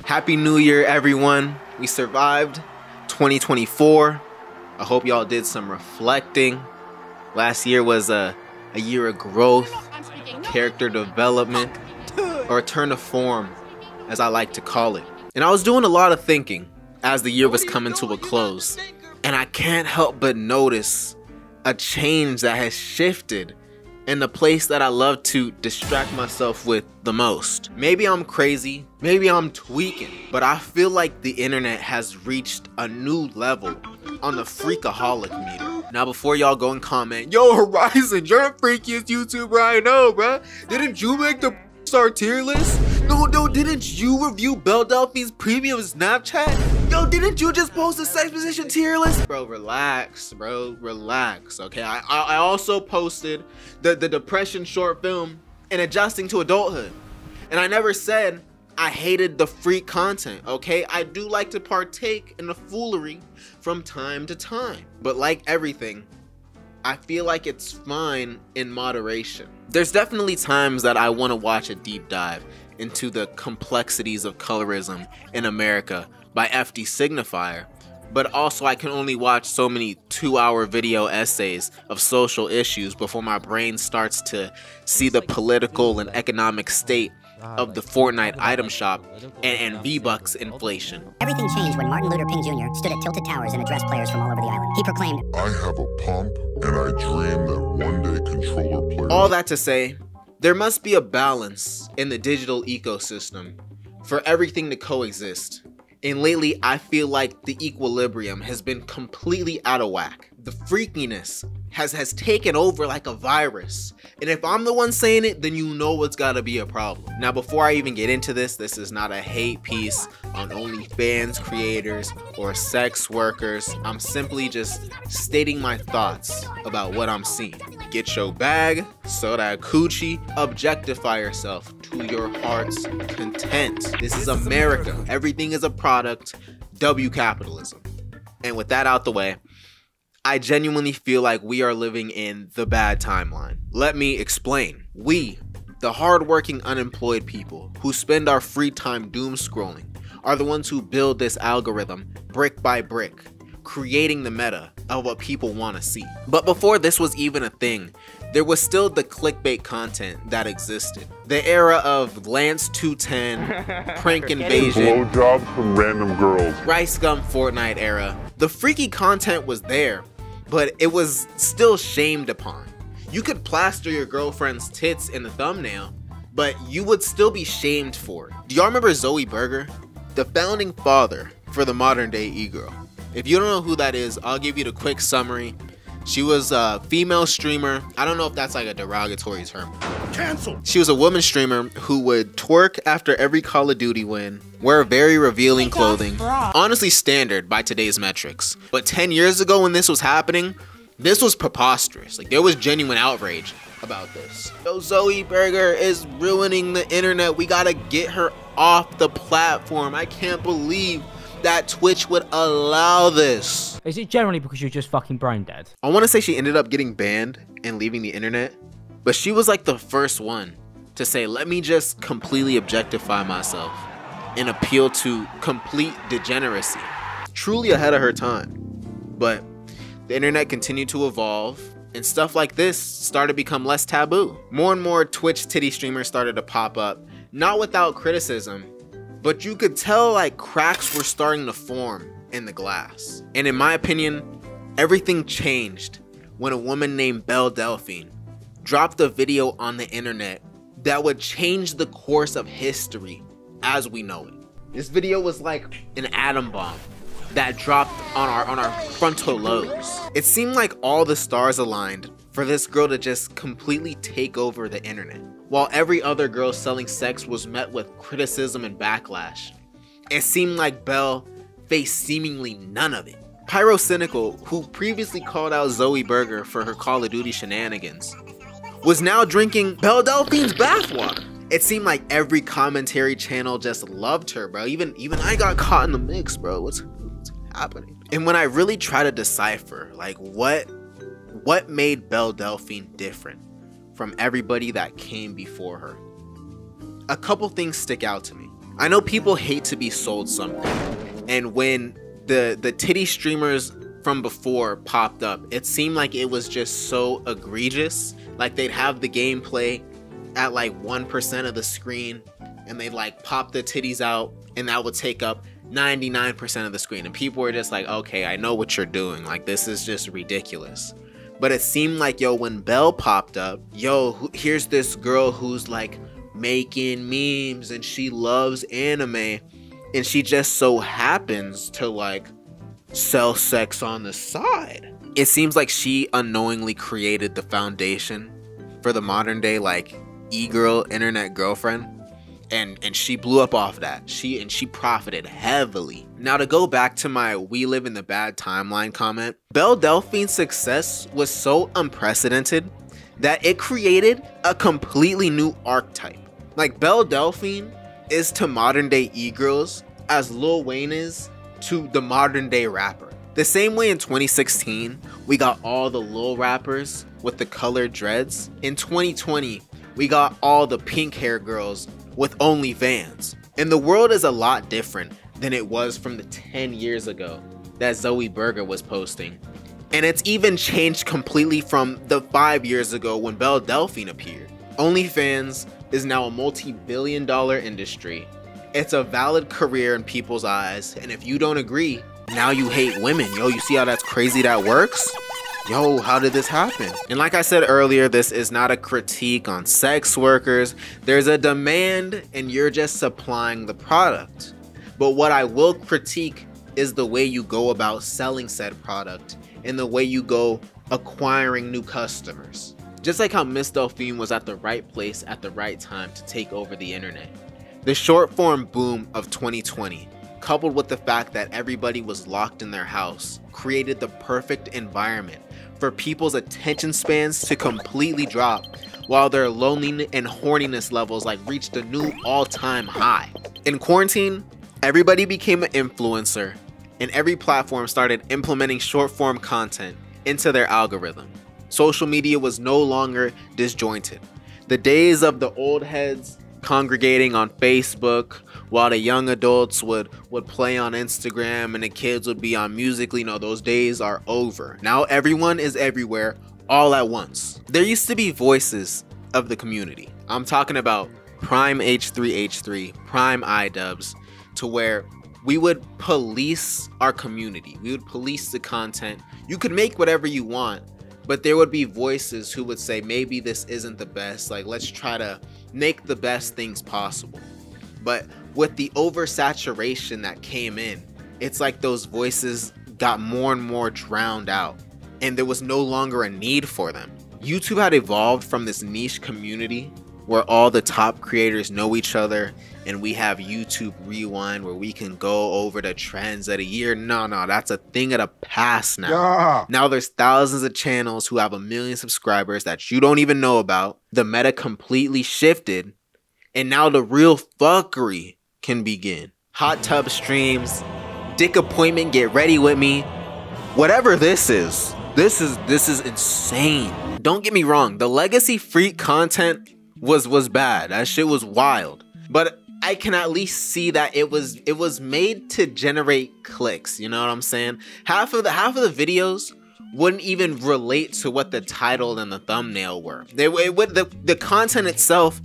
Happy New Year, everyone. We survived 2024. I hope y'all did some reflecting. Last year was a year of growth, character development, or a turn to form, as I like to call it. And I was doing a lot of thinking as the year was coming to a close. And I can't help but notice a change that has shifted in the place that I love to distract myself with the most. Maybe I'm crazy, maybe I'm tweaking, but I feel like the internet has reached a new level on the Freakaholic meter. Now before y'all go and comment, yo Horizon, you're the freakiest YouTuber I know, bruh. Didn't you make the star tier list? No, didn't you review Belle Delphine's premium Snapchat? Yo, didn't you just post a sex position tier list? Bro, relax, okay? I also posted the depression short film and adjusting to adulthood. And I never said I hated the freak content, okay? I do like to partake in the foolery from time to time. But like everything, I feel like it's fine in moderation. There's definitely times that I want to watch a deep dive into the complexities of colorism in America by FD Signifier, but also I can only watch so many 2-hour video essays of social issues before my brain starts to see the political and economic state of the Fortnite item shop and V-Bucks inflation. Everything changed when Martin Luther King Jr. stood at Tilted Towers and addressed players from all over the island. He proclaimed, I have a pump and I dream that one day controller players... All that to say, there must be a balance in the digital ecosystem for everything to coexist. And lately, I feel like the equilibrium has been completely out of whack. The freakiness has taken over like a virus. And if I'm the one saying it, then you know it's gotta be a problem. Now, before I even get into this is not a hate piece on OnlyFans creators or sex workers. I'm simply just stating my thoughts about what I'm seeing. Get your bag, sew that coochie, objectify yourself to your heart's content. This is America. Everything is a product. W capitalism. And with that out the way, I genuinely feel like we are living in the bad timeline. Let me explain. We, the hardworking unemployed people who spend our free time doom scrolling, are the ones who build this algorithm brick by brick, creating the meta of what people want to see. But before this was even a thing, there was still the clickbait content that existed. The era of Lance 210, prank invasion, blowjobs from random girls, Rice Gum Fortnite era. The freaky content was there, but it was still shamed upon. You could plaster your girlfriend's tits in the thumbnail, but you would still be shamed for it. Do y'all remember Zoe Berger? The founding father for the modern day e-girl. If you don't know who that is, I'll give you the quick summary. She was a female streamer. I don't know if that's like a derogatory term. Cancel. She was a woman streamer who would twerk after every Call of Duty win, wear very revealing clothing. Honestly standard by today's metrics. But 10 years ago when this was happening, this was preposterous. Like there was genuine outrage about this. Yo, Zoe Berger is ruining the internet. We gotta get her off the platform. I can't believe that Twitch would allow this. Is it generally because you're just fucking brain dead? I want to say she ended up getting banned and leaving the internet, but she was like the first one to say, let me just completely objectify myself and appeal to complete degeneracy. Truly ahead of her time. But the internet continued to evolve and stuff like this started to become less taboo. More and more Twitch titty streamers started to pop up, not without criticism, but you could tell like cracks were starting to form in the glass. And in my opinion, everything changed when a woman named Belle Delphine dropped a video on the internet that would change the course of history as we know it. This video was like an atom bomb that dropped on our frontal lobes. It seemed like all the stars aligned for this girl to just completely take over the internet. While every other girl selling sex was met with criticism and backlash, it seemed like Belle faced seemingly none of it. Pyrocynical, who previously called out Zoe Berger for her Call of Duty shenanigans, was now drinking Belle Delphine's bathwater. It seemed like every commentary channel just loved her, bro. Even I got caught in the mix, bro. What's happening? And when I really try to decipher, like what made Belle Delphine different from everybody that came before her, a couple things stick out to me. I know people hate to be sold something, and when the titty streamers from before popped up, it seemed like it was just so egregious. Like they'd have the gameplay at like 1% of the screen, and they'd like pop the titties out, and that would take up 99% of the screen, and people were just like, okay, I know what you're doing, like this is just ridiculous. But it seemed like, yo, when Belle popped up, yo, here's this girl who's like making memes and she loves anime, and she just so happens to like sell sex on the side. It seems like she unknowingly created the foundation for the modern day like e-girl internet girlfriend, and she blew up off that. She profited heavily. Now, to go back to my "we live in the bad timeline" comment, Belle Delphine's success was so unprecedented that it created a completely new archetype. Like, Belle Delphine is to modern day e-girls as Lil Wayne is to the modern day rapper. The same way in 2016 we got all the Lil rappers with the colored dreads, in 2020 we got all the pink hair girls with OnlyFans. And the world is a lot different than it was from the 10 years ago that Zoe Berger was posting. And it's even changed completely from the 5 years ago when Belle Delphine appeared. OnlyFans is now a multi-billion-dollar industry. It's a valid career in people's eyes, and if you don't agree, now you hate women. Yo, you see how that's crazy that works? Yo, how did this happen? And like I said earlier, this is not a critique on sex workers. There's a demand and you're just supplying the product. But what I will critique is the way you go about selling said product and the way you go acquiring new customers. Just like how Miss Delphine was at the right place at the right time to take over the internet. The short form boom of 2020, coupled with the fact that everybody was locked in their house, created the perfect environment for people's attention spans to completely drop, while their loneliness and horniness levels like reached a new all-time high. In quarantine, everybody became an influencer, and every platform started implementing short-form content into their algorithm. Social media was no longer disjointed. The days of the old heads congregating on Facebook while the young adults would play on Instagram and the kids would be on Musical.ly, no, those days are over. Now everyone is everywhere all at once. There used to be voices of the community. I'm talking about Prime H3H3, Prime iDubbbz, to where we would police our community. We would police the content. You could make whatever you want, but there would be voices who would say, maybe this isn't the best, like let's try to make the best things possible. But with the oversaturation that came in, it's like those voices got more and more drowned out, and there was no longer a need for them. YouTube had evolved from this niche community where all the top creators know each other, and we have YouTube Rewind where we can go over the trends of the year. No, that's a thing of the past now. Yeah. Now there's thousands of channels who have 1 million subscribers that you don't even know about. The meta completely shifted, and now the real fuckery can begin. Hot tub streams, dick appointment, get ready with me. Whatever this is insane. Don't get me wrong, the legacy freak content was bad. That shit was wild. But I can at least see that it was made to generate clicks, you know what I'm saying? Half of the videos wouldn't even relate to what the title and the thumbnail were. The content itself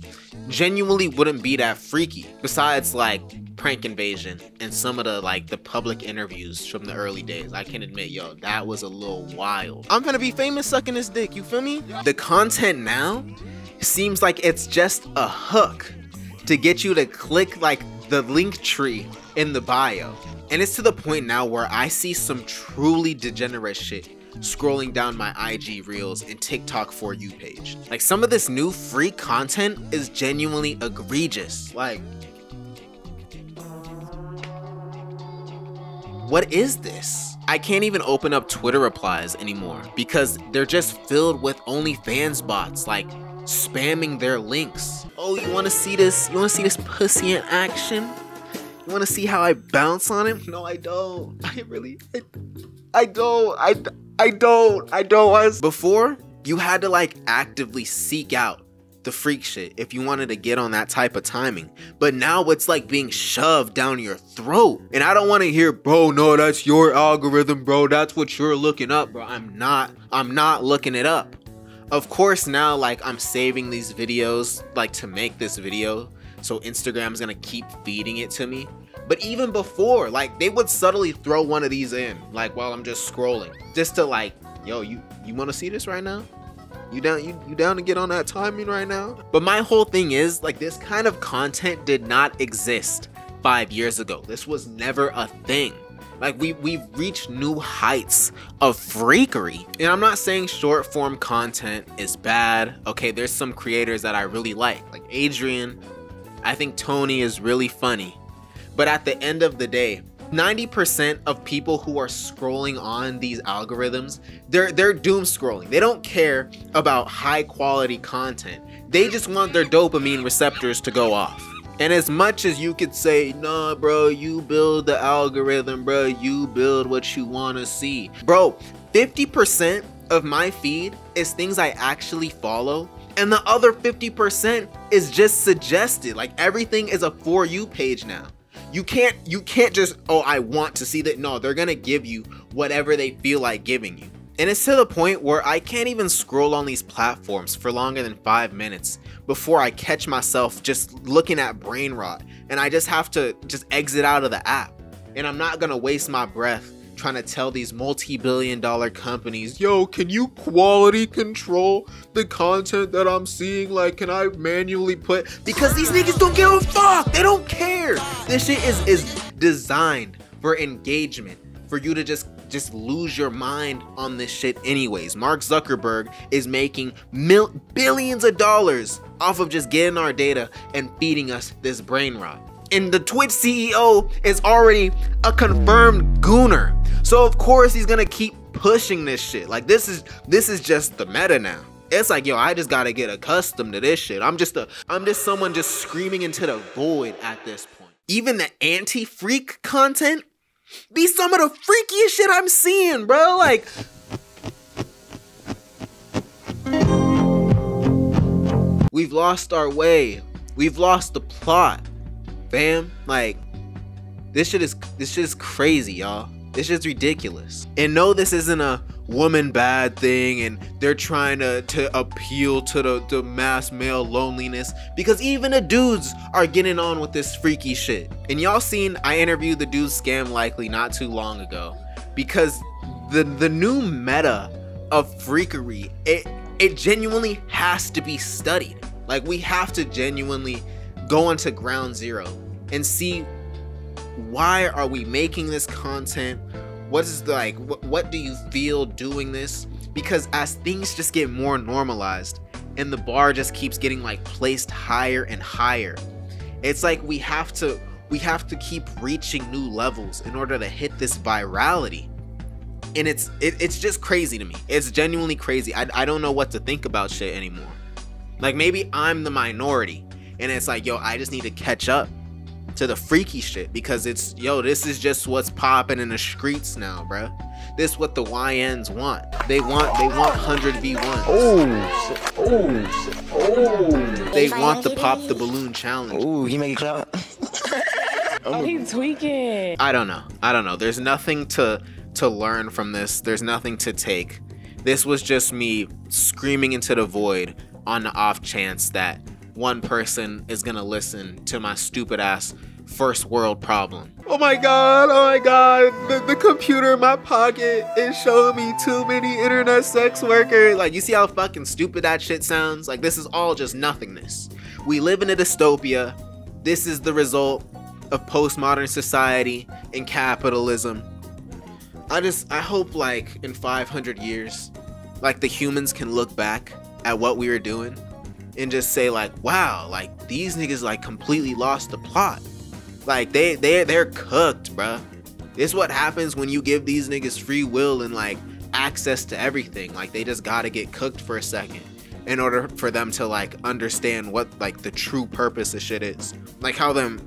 genuinely wouldn't be that freaky, besides like Prank Invasion and some of the public interviews from the early days. I can admit, yo, that was a little wild. I'm gonna be famous sucking this dick, you feel me? The content now seems like it's just a hook to get you to click like the link tree in the bio. And it's to the point now where I see some truly degenerate shit scrolling down my IG Reels and TikTok For You page. Like, some of this new free content is genuinely egregious. Like, what is this? I can't even open up Twitter replies anymore because they're just filled with OnlyFans bots, like spamming their links. Oh, you wanna see this? You wanna see this pussy in action? You wanna see how I bounce on him? No, I don't. I don't. Before, you had to like actively seek out the freak shit if you wanted to get on that type of timing. But now it's like being shoved down your throat. And I don't want to hear, bro, no, that's your algorithm, bro. That's what you're looking up, bro. I'm not looking it up. Of course, now like I'm saving these videos like to make this video, so Instagram's gonna keep feeding it to me. But even before, like they would subtly throw one of these in like while I'm just scrolling, just to like, yo, you want to see this right now? You down to get on that timing right now? But my whole thing is like, this kind of content did not exist 5 years ago. This was never a thing. Like we've reached new heights of freakery. And I'm not saying short form content is bad. Okay, there's some creators that I really like Adrian. I think Tony is really funny. But at the end of the day, 90% of people who are scrolling on these algorithms, they're doom scrolling. They don't care about high quality content. They just want their dopamine receptors to go off. And as much as you could say, nah, bro, you build the algorithm, bro, you build what you want to see. Bro, 50% of my feed is things I actually follow. And the other 50% is just suggested. Like everything is a For You page now. You can't just, oh, I want to see that. No, they're gonna give you whatever they feel like giving you. And it's to the point where I can't even scroll on these platforms for longer than 5 minutes before I catch myself just looking at brain rot, and I just have to just exit out of the app. And I'm not gonna waste my breath trying to tell these multi-billion-dollar companies, yo, can you quality control the content that I'm seeing? Like, can I manually put, because these niggas don't give a fuck. They don't care. This shit is designed for engagement, for you to just lose your mind on this shit anyways. Mark Zuckerberg is making billions of dollars off of just getting our data and feeding us this brain rot. And the Twitch CEO is already a confirmed gooner. So of course he's gonna keep pushing this shit. Like this is just the meta now. It's like, yo, I just gotta get accustomed to this shit. I'm just someone just screaming into the void at this point. Even the anti-freak content be some of the freakiest shit I'm seeing, bro. Like, we've lost our way. We've lost the plot, fam. Like, this shit is crazy, y'all. This shit's ridiculous. And no, this isn't a woman bad thing and they're trying to appeal to the mass male loneliness, because even the dudes are getting on with this freaky shit. And y'all seen, I interviewed the dude Scam Likely not too long ago, because the new meta of freakery, it genuinely has to be studied. Like, we have to genuinely go into ground zero and see, why are we making this content? What is the, like, what do you feel doing this? Because as things just get more normalized and the bar just keeps getting like placed higher and higher, it's like we have to keep reaching new levels in order to hit this virality. And it's just crazy to me. It's genuinely crazy. I don't know what to think about shit anymore. Like, maybe I'm the minority and it's like, yo, I just need to catch up to the freaky shit, because it's, yo, this is just what's popping in the streets now, bruh. This is what the YNs want. They want 100v1. They want the pop the balloon challenge. Ooh, he make it clap. Oh, he's tweaking. I don't know. There's nothing to learn from this. There's nothing to take. This was just me screaming into the void on the off chance that one person is gonna listen to my stupid ass first world problem. Oh my god, the computer in my pocket is showing me too many internet sex workers. Like, you see how fucking stupid that shit sounds? Like, this is all just nothingness. We live in a dystopia. This is the result of postmodern society and capitalism. I hope, like, in 500 years, like, the humans can look back at what we were doing and just say, like, wow, like, these niggas like completely lost the plot. Like, they're cooked, bruh. This is what happens when you give these niggas free will and like access to everything. Like, they just gotta get cooked for a second in order for them to like understand what like the true purpose of shit is. Like how them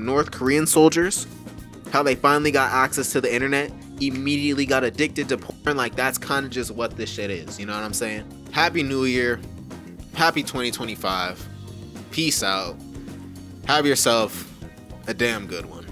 North Korean soldiers, how they finally got access to the internet, immediately got addicted to porn. Like, that's kind of just what this shit is, you know what I'm saying? Happy New Year. happy 2025. Peace out. Have yourself a damn good one.